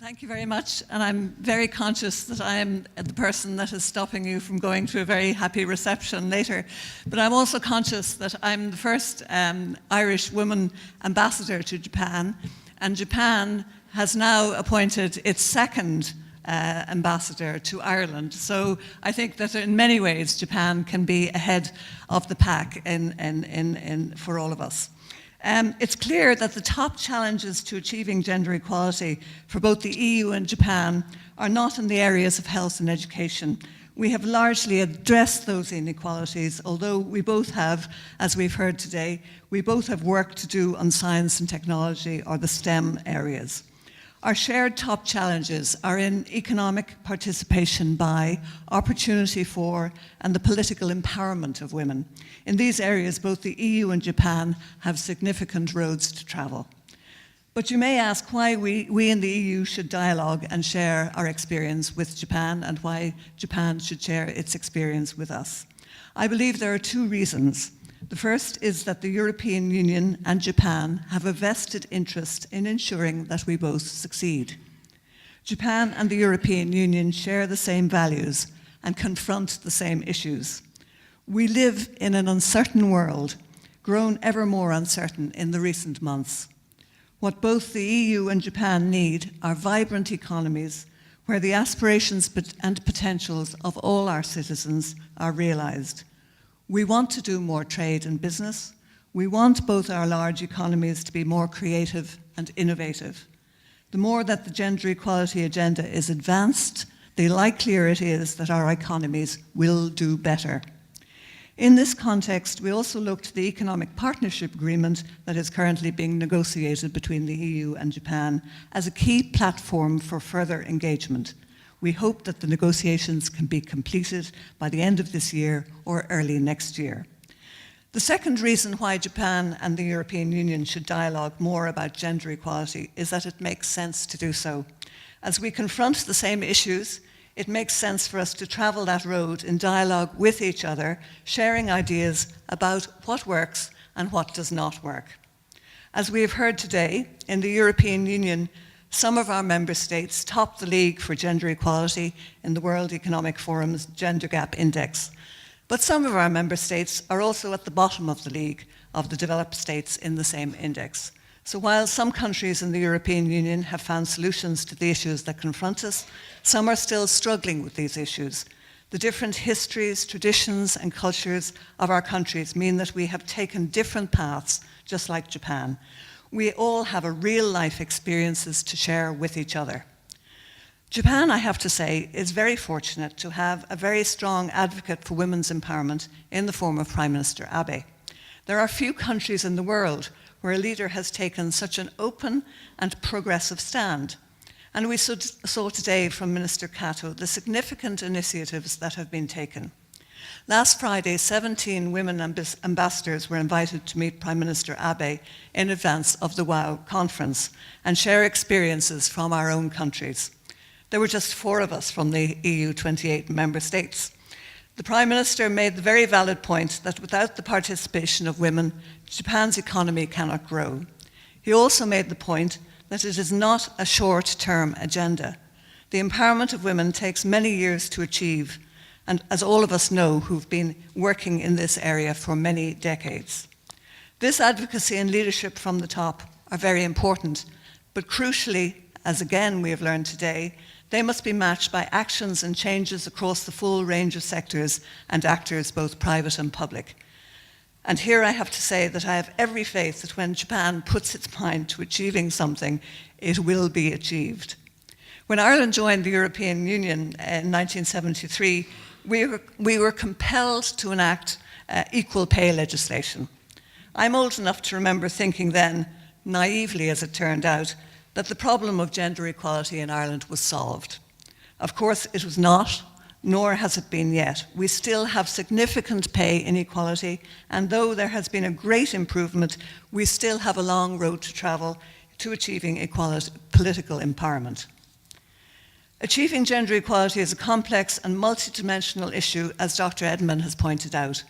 Thank you very much, and I'm very conscious that I am the person that is stopping you from going to a very happy reception later. But I'm also conscious that I'm the first Irish woman ambassador to Japan, and Japan has now appointed its second ambassador to Ireland. So I think that in many ways Japan can be ahead of the pack for all of us. It's clear that the top challenges to achieving gender equality for both the EU and Japan are not in the areas of health and education. We have largely addressed those inequalities, although we both have, as we've heard today, we both have work to do on science and technology or the STEM areas. Our shared top challenges are in economic participation by, opportunity for, and the political empowerment of women. In these areas, both the EU and Japan have significant roads to travel. But you may ask why we in the EU should dialogue and share our experience with Japan, and why Japan should share its experience with us. I believe there are two reasons. The first is that the European Union and Japan have a vested interest in ensuring that we both succeed. Japan and the European Union share the same values and confront the same issues. We live in an uncertain world, grown ever more uncertain in the recent months. What both the EU and Japan need are vibrant economies where the aspirations and potentials of all our citizens are realized. We want to do more trade and business. We want both our large economies to be more creative and innovative. The more that the gender equality agenda is advanced, the likelier it is that our economies will do better. In this context, we also look to the economic partnership agreement that is currently being negotiated between the EU and Japan as a key platform for further engagement. We hope that the negotiations can be completed by the end of this year or early next year. The second reason why Japan and the European Union should dialogue more about gender equality is that it makes sense to do so. As we confront the same issues, it makes sense for us to travel that road in dialogue with each other, sharing ideas about what works and what does not work. As we have heard today, in the European Union, some of our member states top the league for gender equality in the World Economic Forum's Gender Gap Index. But some of our member states are also at the bottom of the league of the developed states in the same index. So while some countries in the European Union have found solutions to the issues that confront us, some are still struggling with these issues. The different histories, traditions, and cultures of our countries mean that we have taken different paths, just like Japan. We all have a real-life experiences to share with each other. Japan, I have to say, is very fortunate to have a very strong advocate for women's empowerment in the form of Prime Minister Abe. There are few countries in the world where a leader has taken such an open and progressive stand. And we saw today from Minister Kato the significant initiatives that have been taken. Last Friday, 17 women ambassadors were invited to meet Prime Minister Abe in advance of the WOW conference and share experiences from our own countries. There were just 4 of us from the EU 28 member states. The Prime Minister made the very valid point that without the participation of women, Japan's economy cannot grow. He also made the point that it is not a short-term agenda. The empowerment of women takes many years to achieve, and as all of us know who've been working in this area for many decades. This advocacy and leadership from the top are very important, but crucially, as again we have learned today, they must be matched by actions and changes across the full range of sectors and actors, both private and public. And here I have to say that I have every faith that when Japan puts its mind to achieving something, it will be achieved. When Ireland joined the European Union in 1973, we were compelled to enact equal pay legislation. I'm old enough to remember thinking then, naively as it turned out, that the problem of gender equality in Ireland was solved. Of course, it was not, nor has it been yet. We still have significant pay inequality, and though there has been a great improvement, we still have a long road to travel to achieving political empowerment. Achieving gender equality is a complex and multidimensional issue, as Dr. Edman has pointed out.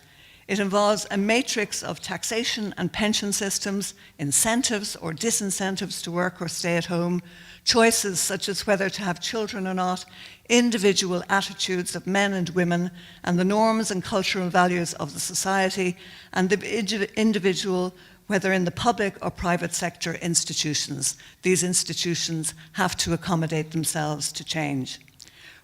It involves a matrix of taxation and pension systems, incentives or disincentives to work or stay at home, choices such as whether to have children or not, individual attitudes of men and women, and the norms and cultural values of the society, and the individual, whether in the public or private sector institutions. These institutions have to accommodate themselves to change.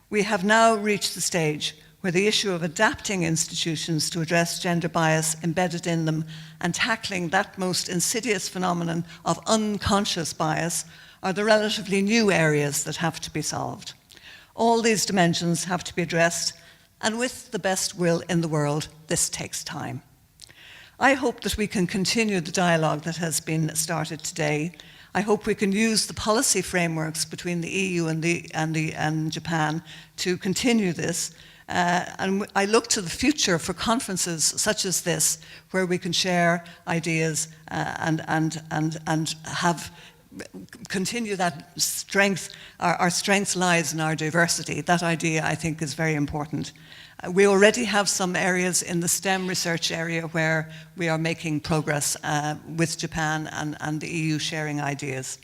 We have now reached the stage where the issue of adapting institutions to address gender bias embedded in them and tackling that most insidious phenomenon of unconscious bias are the relatively new areas that have to be solved. All these dimensions have to be addressed, and with the best will in the world, this takes time. I hope that we can continue the dialogue that has been started today. I hope we can use the policy frameworks between the EU and Japan to continue this. And I look to the future for conferences such as this, where we can share ideas and continue that strength. Our strength lies in our diversity. That idea, I think, is very important. We already have some areas in the STEM research area where we are making progress with Japan and the EU sharing ideas.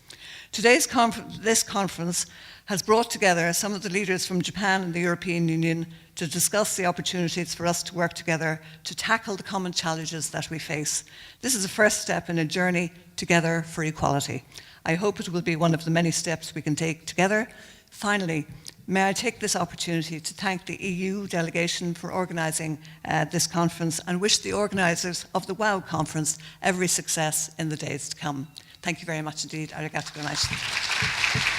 This conference has brought together some of the leaders from Japan and the European Union to discuss the opportunities for us to work together to tackle the common challenges that we face. This is a first step in a journey together for equality. I hope it will be one of the many steps we can take together. Finally, may I take this opportunity to thank the EU delegation for organising this conference and wish the organisers of the WOW conference every success in the days to come. Thank you very much indeed. Arigato gozaimashita.